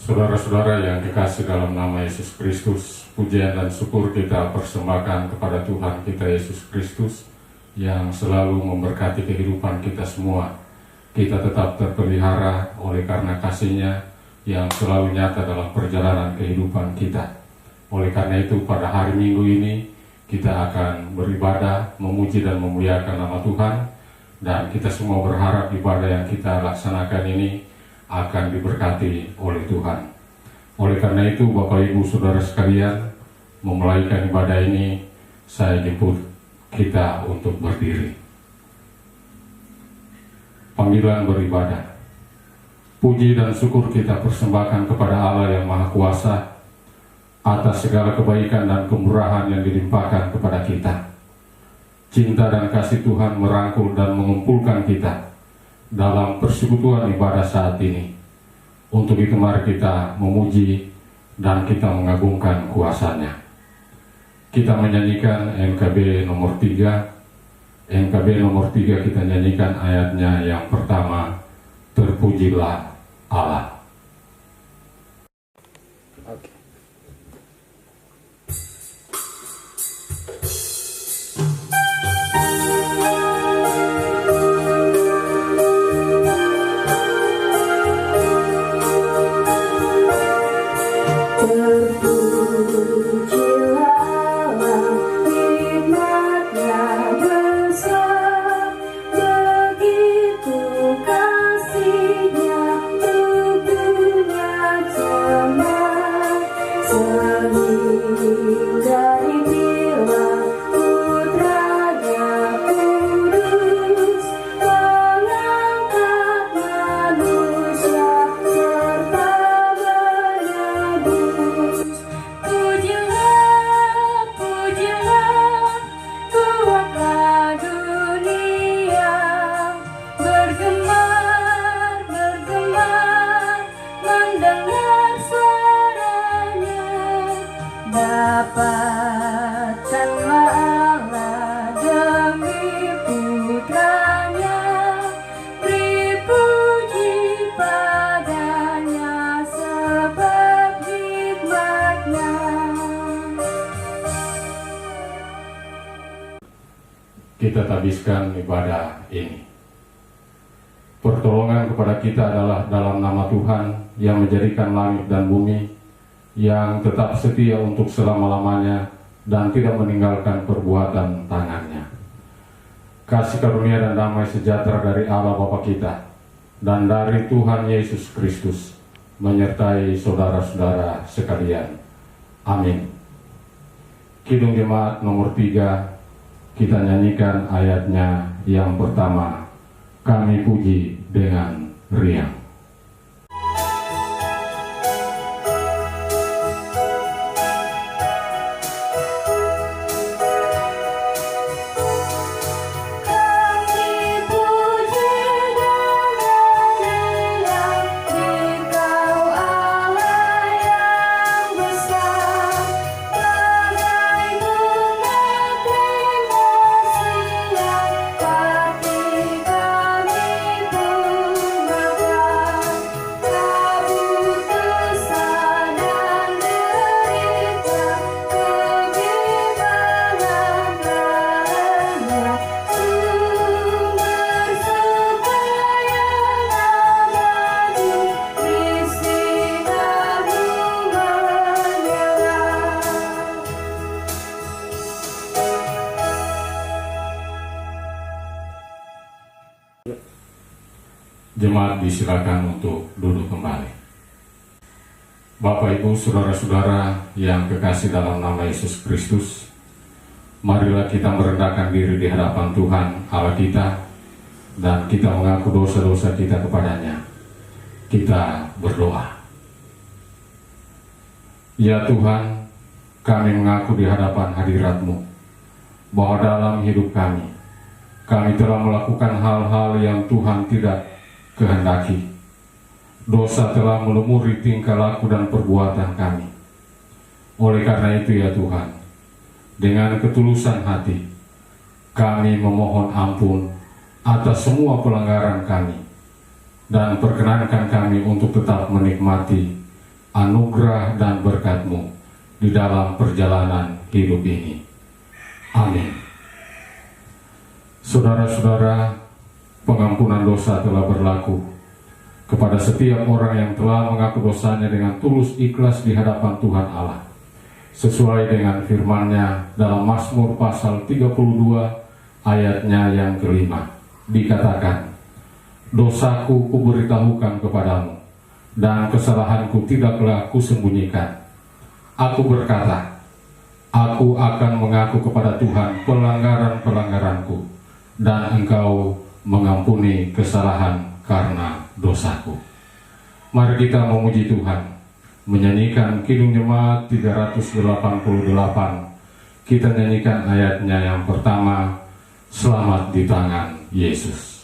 Saudara-saudara yang dikasih dalam nama Yesus Kristus, pujian dan syukur kita persembahkan kepada Tuhan kita Yesus Kristus yang selalu memberkati kehidupan kita semua. Kita tetap terpelihara oleh karena kasih-Nya yang selalu nyata dalam perjalanan kehidupan kita. Oleh karena itu pada hari Minggu ini kita akan beribadah, memuji dan memuliakan nama Tuhan, dan kita semua berharap ibadah yang kita laksanakan ini akan diberkati oleh Tuhan. Oleh karena itu Bapak Ibu Saudara sekalian, memulaikan ibadah ini saya jemput kita untuk berdiri. Panggilan beribadah. Puji dan syukur kita persembahkan kepada Allah yang Maha Kuasa atas segala kebaikan dan kemurahan yang dilimpahkan kepada kita. Cinta dan kasih Tuhan merangkul dan mengumpulkan kita dalam persekutuan ibadah saat ini. Untuk itu mari kita memuji dan kita mengagungkan kuasa-Nya. Kita menyanyikan NKB nomor 3. NKB nomor 3 kita nyanyikan ayatnya yang pertama, Terpujilah Allah. Oke. Kita tabiskan ibadah ini. Pertolongan kepada kita adalah dalam nama Tuhan yang menjadikan langit dan bumi, yang tetap setia untuk selama-lamanya dan tidak meninggalkan perbuatan tangannya. Kasih karunia dan damai sejahtera dari Allah Bapa kita dan dari Tuhan Yesus Kristus menyertai saudara-saudara sekalian. Amin. Kidung Jemaat nomor 3, kita nyanyikan ayatnya yang pertama, Kami puji dengan riang. Jemaat disilakan untuk duduk kembali. Bapak Ibu Saudara-saudara yang kekasih dalam nama Yesus Kristus, marilah kita merendahkan diri di hadapan Tuhan Allah kita dan kita mengaku dosa-dosa kita kepadanya. Kita berdoa. Ya Tuhan, kami mengaku di hadapan hadirat-Mu bahwa dalam hidup kami telah melakukan hal-hal yang Tuhan tidak kehendaki. Dosa telah melumuri tingkah laku dan perbuatan kami. Oleh karena itu ya Tuhan, dengan ketulusan hati kami memohon ampun atas semua pelanggaran kami dan perkenankan kami untuk tetap menikmati anugerah dan berkat-Mu di dalam perjalanan hidup ini. Amin. Saudara-saudara, pengampunan dosa telah berlaku kepada setiap orang yang telah mengaku dosanya dengan tulus ikhlas di hadapan Tuhan Allah. Sesuai dengan firman-Nya dalam Mazmur pasal 32 ayatnya yang kelima, dikatakan, "Dosaku kuberitahukan kepadamu, dan kesalahanku tidaklah kusembunyikan. Aku berkata, aku akan mengaku kepada Tuhan pelanggaran-pelanggaranku, dan Engkau mengampuni kesalahan karena dosaku." Mari kita memuji Tuhan, menyanyikan Kidung Jemaat 388. Kita nyanyikan ayatnya yang pertama, "Selamat di tangan Yesus."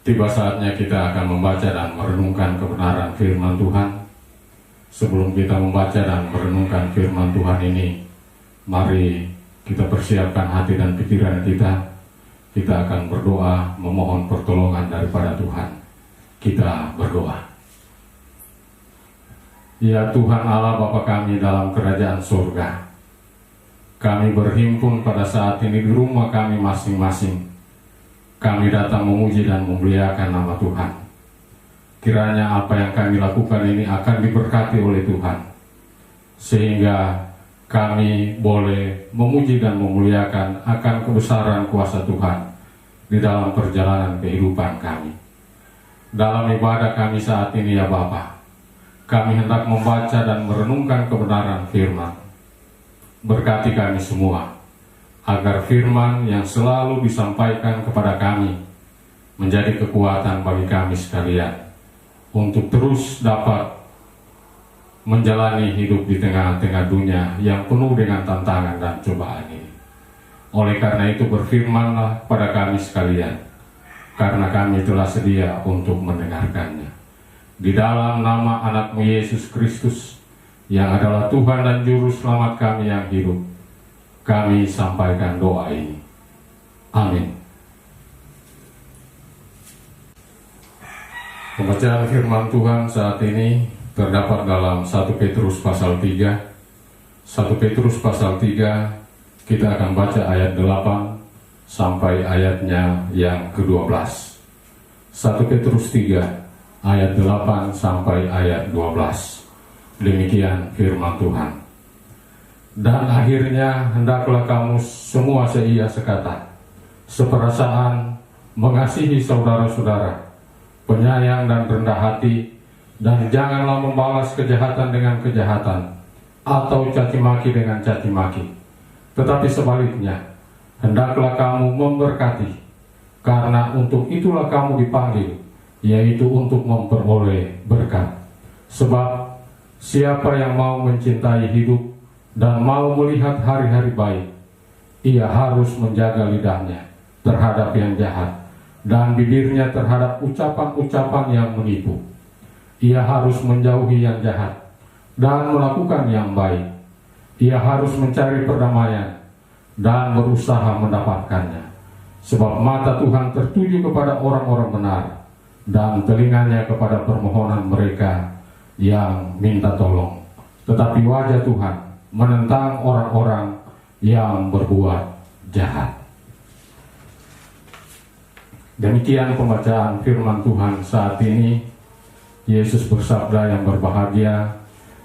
Tiba saatnya kita akan membaca dan merenungkan kebenaran firman Tuhan. Sebelum kita membaca dan merenungkan firman Tuhan ini, mari kita persiapkan hati dan pikiran kita. Kita akan berdoa memohon pertolongan daripada Tuhan. Kita berdoa. Ya Tuhan Allah Bapa kami dalam kerajaan surga, kami berhimpun pada saat ini di rumah kami masing-masing. Kami datang memuji dan memuliakan nama Tuhan. Kiranya apa yang kami lakukan ini akan diberkati oleh Tuhan, sehingga kami boleh memuji dan memuliakan akan kebesaran kuasa Tuhan di dalam perjalanan kehidupan kami. Dalam ibadah kami saat ini ya Bapa, kami hendak membaca dan merenungkan kebenaran firman. Berkati kami semua, agar firman yang selalu disampaikan kepada kami menjadi kekuatan bagi kami sekalian untuk terus dapat menjalani hidup di tengah-tengah dunia yang penuh dengan tantangan dan cobaan ini. Oleh karena itu berfirmanlah pada kami sekalian, karena kami telah sedia untuk mendengarkannya. Di dalam nama anak-Mu Yesus Kristus, yang adalah Tuhan dan Juru Selamat kami yang hidup, kami sampaikan doa ini. Amin. Pembacaan firman Tuhan saat ini terdapat dalam 1 Petrus pasal 3. 1 Petrus pasal 3, kita akan baca ayat 8 sampai ayatnya yang ke-12. 1 Petrus 3 ayat 8 sampai ayat 12. Demikian firman Tuhan. Dan akhirnya hendaklah kamu semua seia sekata, seperasaan, mengasihi saudara-saudara, penyayang dan rendah hati, dan janganlah membalas kejahatan dengan kejahatan, atau caci maki dengan caci maki. Tetapi sebaliknya, hendaklah kamu memberkati, karena untuk itulah kamu dipanggil, yaitu untuk memperoleh berkat. Sebab siapa yang mau mencintai hidup dan mau melihat hari-hari baik, ia harus menjaga lidahnya terhadap yang jahat dan bibirnya terhadap ucapan-ucapan yang menipu. Ia harus menjauhi yang jahat dan melakukan yang baik. Ia harus mencari perdamaian dan berusaha mendapatkannya. Sebab mata Tuhan tertuju kepada orang-orang benar, dan telinganya kepada permohonan mereka yang minta tolong. Tetapi wajah Tuhan menentang orang-orang yang berbuat jahat. Demikian pembacaan firman Tuhan saat ini. Yesus bersabda, yang berbahagia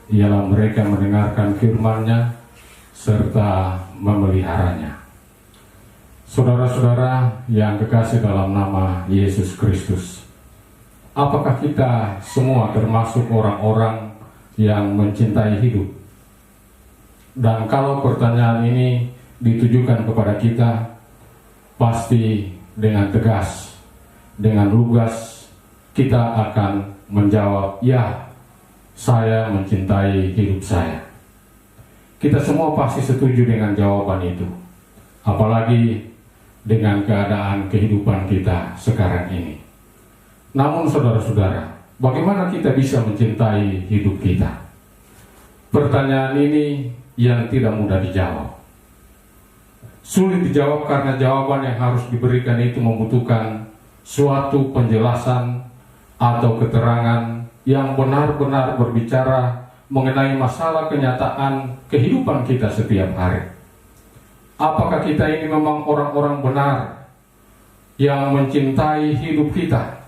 ialah mereka mendengarkan firman-Nya serta memeliharanya. Saudara-saudara yang kekasih dalam nama Yesus Kristus, apakah kita semua termasuk orang-orang yang mencintai hidup? Dan kalau pertanyaan ini ditujukan kepada kita, pasti dengan tegas, dengan lugas, kita akan menjawab, ya, saya mencintai hidup saya. Kita semua pasti setuju dengan jawaban itu, apalagi dengan keadaan kehidupan kita sekarang ini. Namun saudara-saudara, bagaimana kita bisa mencintai hidup kita? Pertanyaan ini yang tidak mudah dijawab. Sulit dijawab karena jawaban yang harus diberikan itu membutuhkan suatu penjelasan atau keterangan yang benar-benar berbicara mengenai masalah kenyataan kehidupan kita setiap hari. Apakah kita ini memang orang-orang benar yang mencintai hidup kita,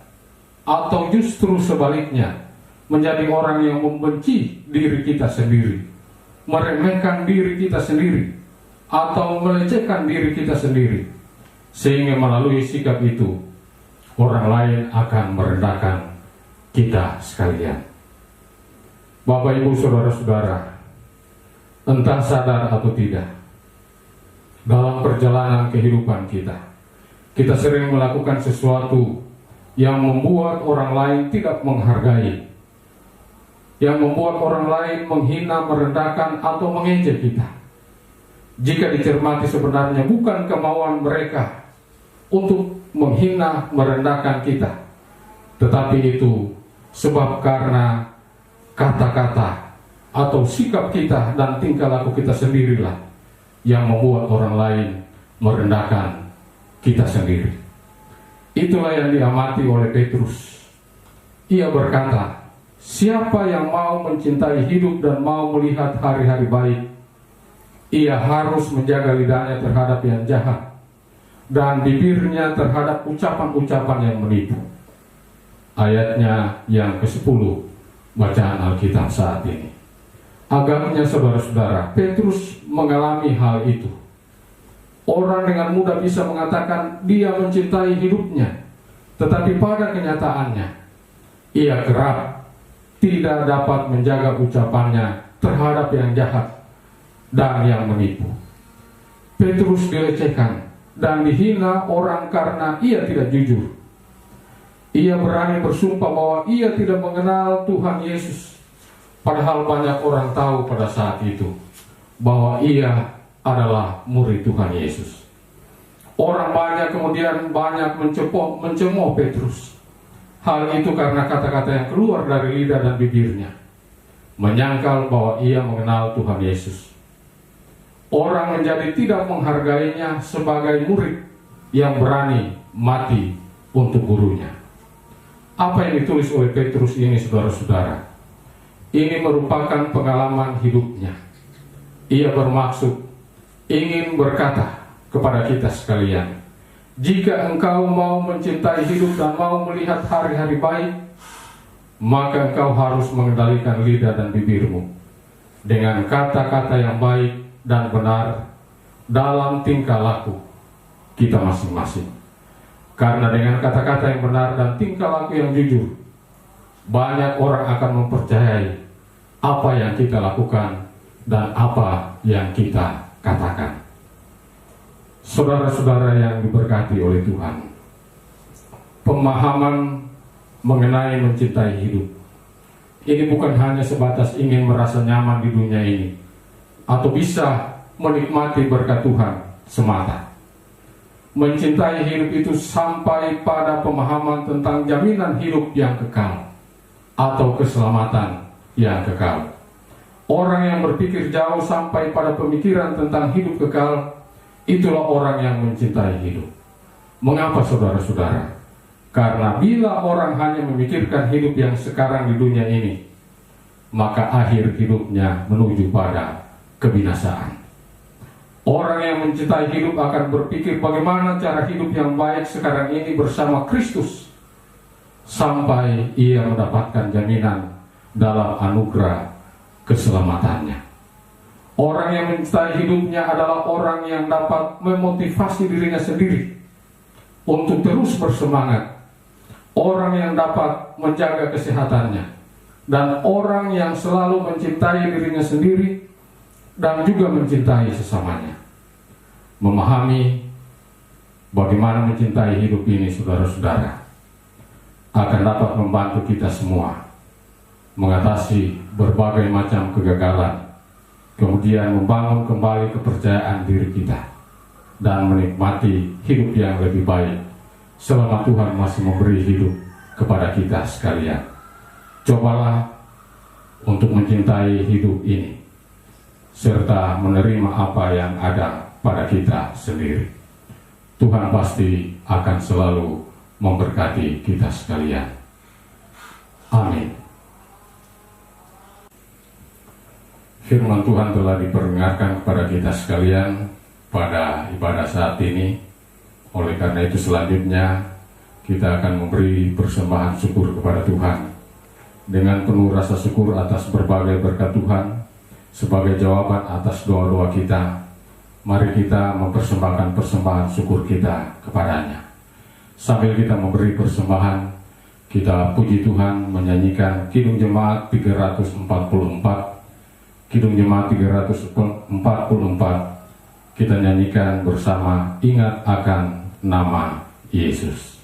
atau justru sebaliknya menjadi orang yang membenci diri kita sendiri, meremehkan diri kita sendiri, atau melecehkan diri kita sendiri, sehingga melalui sikap itu orang lain akan merendahkan kita sekalian. Bapak, Ibu, saudara-saudara, entah sadar atau tidak, dalam perjalanan kehidupan kita sering melakukan sesuatu yang membuat orang lain tidak menghargai, yang membuat orang lain menghina, merendahkan, atau mengejek kita. Jika dicermati, sebenarnya bukan kemauan mereka untuk menghina, merendahkan kita, tetapi itu sebab karena kata-kata atau sikap kita dan tingkah laku kita sendirilah yang membuat orang lain merendahkan kita sendiri. Itulah yang diamati oleh Petrus. Ia berkata, siapa yang mau mencintai hidup dan mau melihat hari-hari baik, ia harus menjaga lidahnya terhadap yang jahat dan bibirnya terhadap ucapan-ucapan yang menipu. Ayatnya yang ke-10 bacaan Alkitab saat ini. Agaknya saudara-saudara, Petrus mengalami hal itu. Orang dengan mudah bisa mengatakan dia mencintai hidupnya, tetapi pada kenyataannya ia kerap tidak dapat menjaga ucapannya terhadap yang jahat dan yang menipu. Petrus dilecehkan dan dihina orang karena ia tidak jujur. Ia berani bersumpah bahwa ia tidak mengenal Tuhan Yesus, padahal banyak orang tahu pada saat itu bahwa ia adalah murid Tuhan Yesus. Orang banyak kemudian mencemooh Petrus. Hal itu karena kata-kata yang keluar dari lidah dan bibirnya, menyangkal bahwa ia mengenal Tuhan Yesus. Orang menjadi tidak menghargainya sebagai murid yang berani mati untuk gurunya. Apa yang ditulis oleh Petrus ini, saudara-saudara, ini merupakan pengalaman hidupnya. Ia bermaksud ingin berkata kepada kita sekalian, jika engkau mau mencintai hidup dan mau melihat hari-hari baik, maka engkau harus mengendalikan lidah dan bibirmu dengan kata-kata yang baik dan benar dalam tingkah laku kita masing-masing. Karena dengan kata-kata yang benar dan tingkah laku yang jujur, banyak orang akan mempercayai apa yang kita lakukan dan apa yang kita katakan. Saudara-saudara yang diberkati oleh Tuhan, pemahaman mengenai mencintai hidup ini bukan hanya sebatas ingin merasa nyaman di dunia ini atau bisa menikmati berkat Tuhan semata. Mencintai hidup itu sampai pada pemahaman tentang jaminan hidup yang kekal atau keselamatan yang kekal. Orang yang berpikir jauh sampai pada pemikiran tentang hidup kekal, itulah orang yang mencintai hidup. Mengapa saudara-saudara? Karena bila orang hanya memikirkan hidup yang sekarang di dunia ini, maka akhir hidupnya menuju pada kebinasaan. Orang yang mencintai hidup akan berpikir bagaimana cara hidup yang baik sekarang ini bersama Kristus, sampai ia mendapatkan jaminan dalam anugerah keselamatannya. Orang yang mencintai hidupnya adalah orang yang dapat memotivasi dirinya sendiri untuk terus bersemangat. Orang yang dapat menjaga kesehatannya, dan orang yang selalu mencintai dirinya sendiri dan juga mencintai sesamanya. Memahami bagaimana mencintai hidup ini, saudara-saudara, akan dapat membantu kita semua mengatasi berbagai macam kegagalan, kemudian membangun kembali kepercayaan diri kita, dan menikmati hidup yang lebih baik selama Tuhan masih memberi hidup kepada kita sekalian. Cobalah untuk mencintai hidup ini, serta menerima apa yang ada pada kita sendiri. Tuhan pasti akan selalu memberkati kita sekalian. Amin. Firman Tuhan telah diperingatkan kepada kita sekalian pada ibadah saat ini. Oleh karena itu selanjutnya kita akan memberi persembahan syukur kepada Tuhan dengan penuh rasa syukur atas berbagai berkat Tuhan. Sebagai jawaban atas doa-doa kita, mari kita mempersembahkan persembahan syukur kita kepadanya. Sambil kita memberi persembahan, kita puji Tuhan menyanyikan Kidung Jemaat 344. Kidung Jemaat 344 kita nyanyikan bersama, ingat akan nama Yesus.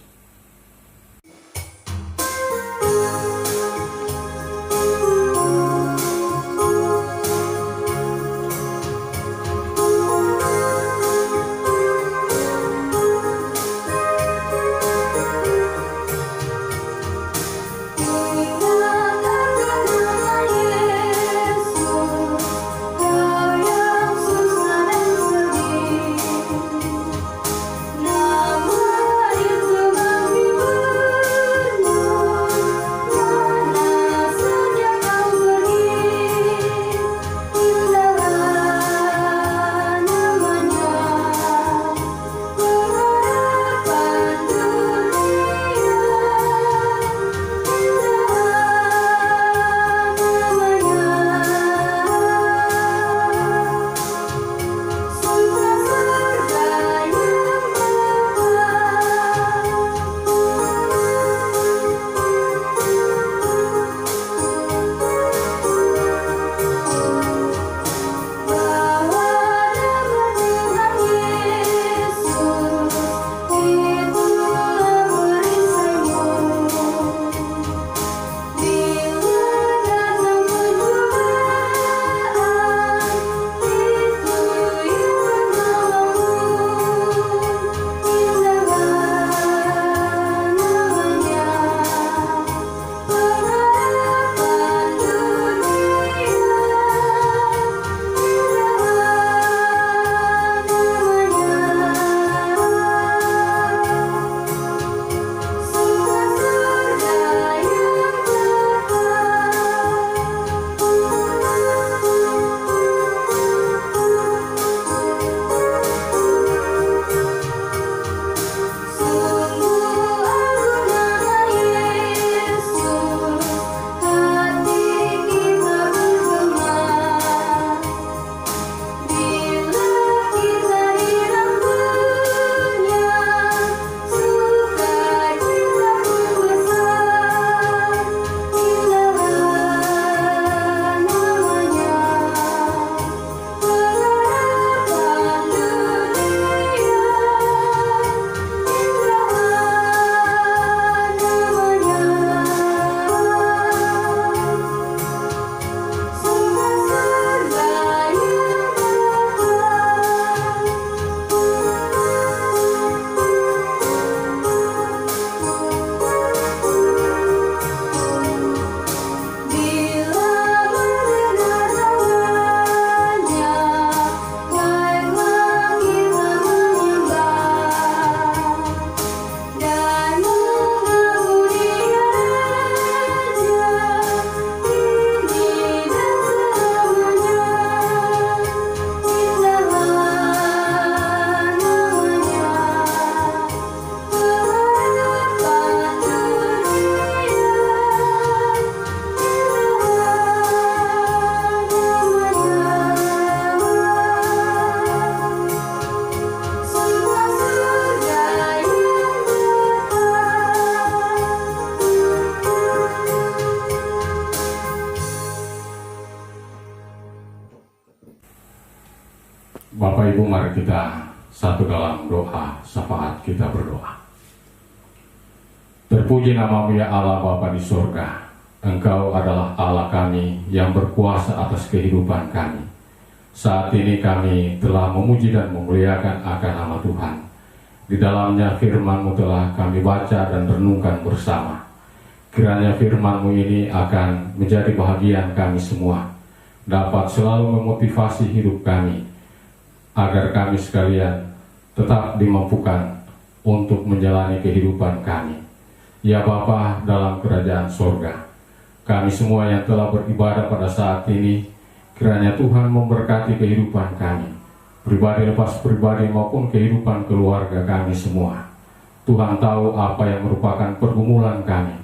Nama Yesus Bapak Ibu, mari kita satu dalam doa syafaat kita berdoa. Terpuji nama-Mu ya Allah Bapa di surga. Engkau adalah Allah kami yang berkuasa atas kehidupan kami. Saat ini kami telah memuji dan memuliakan akan nama Tuhan. Di dalamnya firman-Mu telah kami baca dan renungkan bersama. Kiranya firman-Mu ini akan menjadi bahagian kami semua, dapat selalu memotivasi hidup kami, agar kami sekalian tetap dimampukan untuk menjalani kehidupan kami. Ya Bapa dalam kerajaan sorga, kami semua yang telah beribadah pada saat ini, kiranya Tuhan memberkati kehidupan kami, pribadi lepas pribadi maupun kehidupan keluarga kami semua. Tuhan tahu apa yang merupakan pergumulan kami,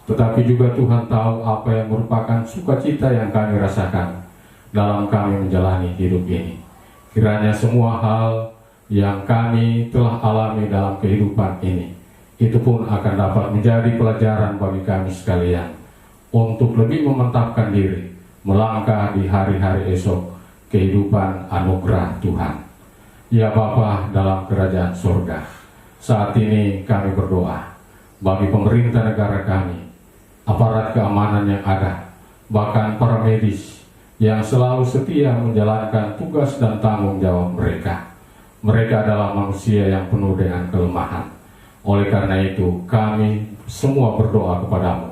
tetapi juga Tuhan tahu apa yang merupakan sukacita yang kami rasakan dalam kami menjalani hidup ini. Kiranya semua hal yang kami telah alami dalam kehidupan ini, itu pun akan dapat menjadi pelajaran bagi kami sekalian untuk lebih memantapkan diri melangkah di hari-hari esok kehidupan anugerah Tuhan. Ya Bapa dalam kerajaan surga, saat ini kami berdoa bagi pemerintah negara kami, aparat keamanan yang ada, bahkan para medis yang selalu setia menjalankan tugas dan tanggung jawab mereka. Mereka adalah manusia yang penuh dengan kelemahan. Oleh karena itu, kami semua berdoa kepada-Mu.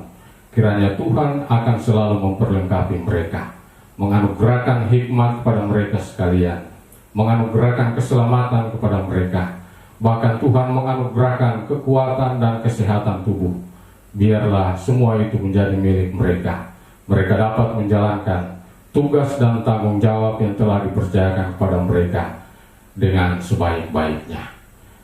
Kiranya Tuhan akan selalu memperlengkapi mereka, menganugerahkan hikmat kepada mereka sekalian, menganugerahkan keselamatan kepada mereka, bahkan Tuhan menganugerahkan kekuatan dan kesehatan tubuh. Biarlah semua itu menjadi milik mereka. Mereka dapat menjalankan tugas dan tanggung jawab yang telah dipercayakan kepada mereka dengan sebaik-baiknya.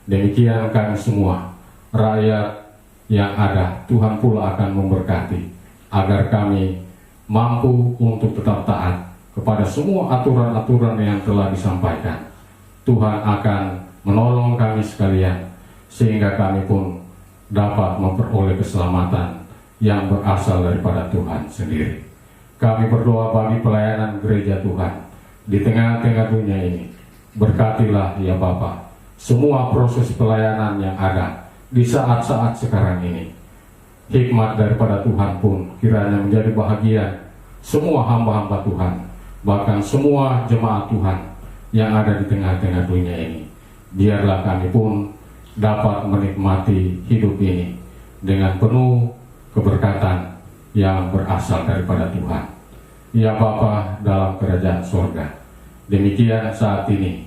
Demikian kami semua, rakyat yang ada, Tuhan pula akan memberkati agar kami mampu untuk tetap taat kepada semua aturan-aturan yang telah disampaikan. Tuhan akan menolong kami sekalian sehingga kami pun dapat memperoleh keselamatan yang berasal daripada Tuhan sendiri. Kami berdoa bagi pelayanan gereja Tuhan di tengah-tengah dunia ini. Berkatilah ya Bapa semua proses pelayanan yang ada di saat-saat sekarang ini. Hikmat daripada Tuhan pun kiranya menjadi bahagian semua hamba-hamba Tuhan, bahkan semua jemaat Tuhan yang ada di tengah-tengah dunia ini. Biarlah kami pun dapat menikmati hidup ini dengan penuh keberkatan yang berasal daripada Tuhan. Ya Bapa dalam kerajaan surga, demikian saat ini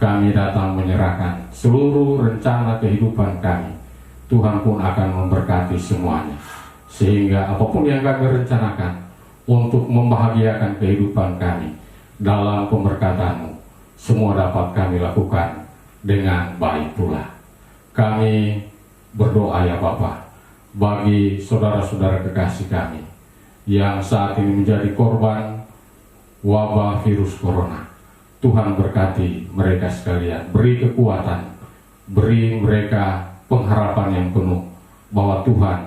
kami datang menyerahkan seluruh rencana kehidupan kami. Tuhan pun akan memberkati semuanya, sehingga apapun yang kami rencanakan untuk membahagiakan kehidupan kami dalam pemberkatan-Mu, semua dapat kami lakukan dengan baik pula. Kami berdoa ya Bapa bagi saudara-saudara kekasih kami yang saat ini menjadi korban wabah virus corona. Tuhan berkati mereka sekalian, beri kekuatan, beri mereka pengharapan yang penuh bahwa Tuhan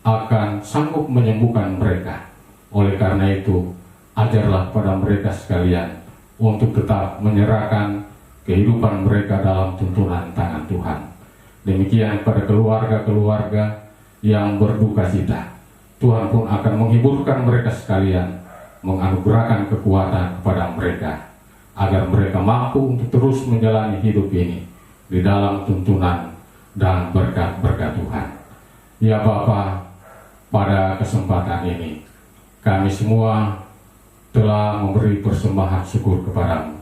akan sanggup menyembuhkan mereka. Oleh karena itu, ajarlah pada mereka sekalian untuk tetap menyerahkan kehidupan mereka dalam tuntunan tangan Tuhan. Demikian pada keluarga-keluarga yang berduka cita, Tuhan pun akan menghiburkan mereka sekalian, menganugerahkan kekuatan kepada mereka, agar mereka mampu untuk terus menjalani hidup ini di dalam tuntunan dan berkat-berkat Tuhan. Ya Bapa, pada kesempatan ini kami semua telah memberi persembahan syukur kepada-Mu.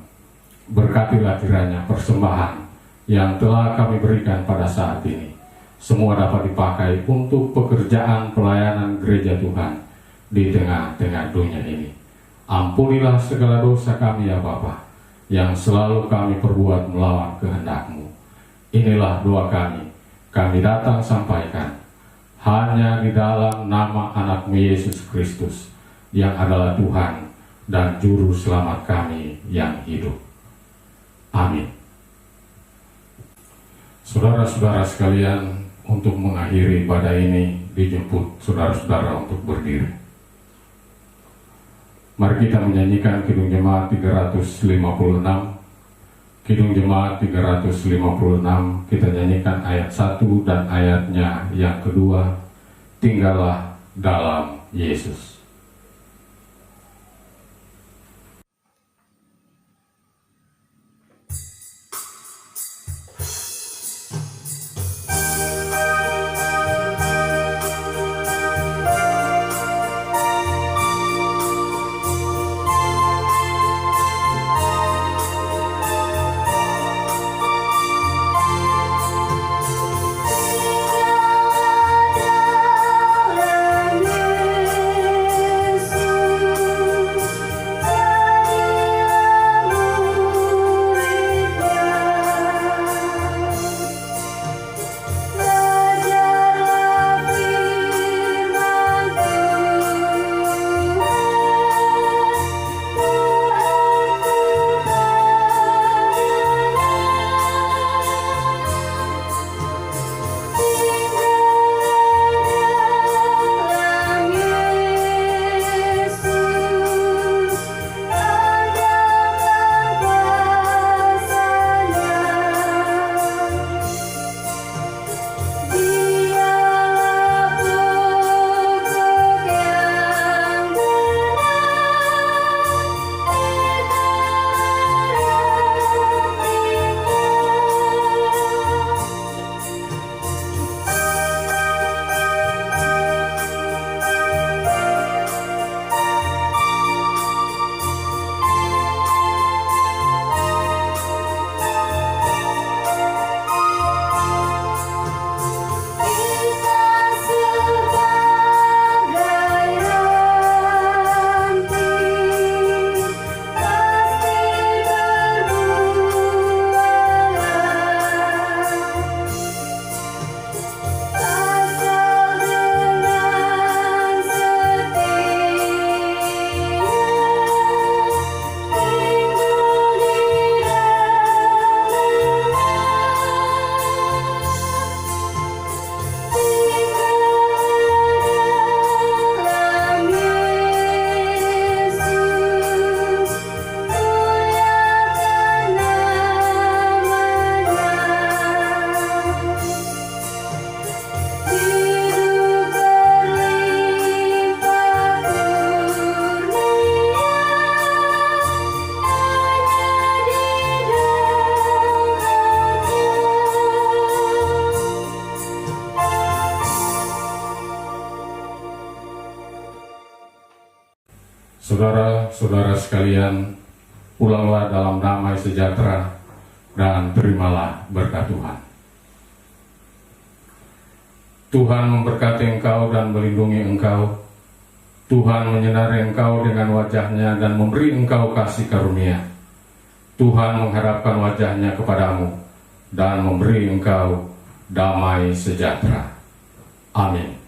Berkatilah kiranya persembahan yang telah kami berikan pada saat ini semua dapat dipakai untuk pekerjaan pelayanan gereja Tuhan di tengah-tengah dunia ini. Ampunilah segala dosa kami ya Bapa, yang selalu kami perbuat melawan kehendak-Mu. Inilah doa kami datang sampaikan hanya di dalam nama anak-Mu Yesus Kristus yang adalah Tuhan dan Juru Selamat kami yang hidup. Amin. Saudara-saudara sekalian, untuk mengakhiri ibadah ini dijemput saudara-saudara untuk berdiri. Mari kita menyanyikan Kidung Jemaat 356, Kidung Jemaat 356, kita nyanyikan ayat 1 dan ayatnya yang kedua, tinggallah dalam Yesus. Saudara-saudara sekalian, pulanglah dalam damai sejahtera dan terimalah berkat Tuhan. Tuhan memberkati engkau dan melindungi engkau. Tuhan menyinari engkau dengan wajah-Nya dan memberi engkau kasih karunia. Tuhan mengharapkan wajah-Nya kepadamu dan memberi engkau damai sejahtera. Amin.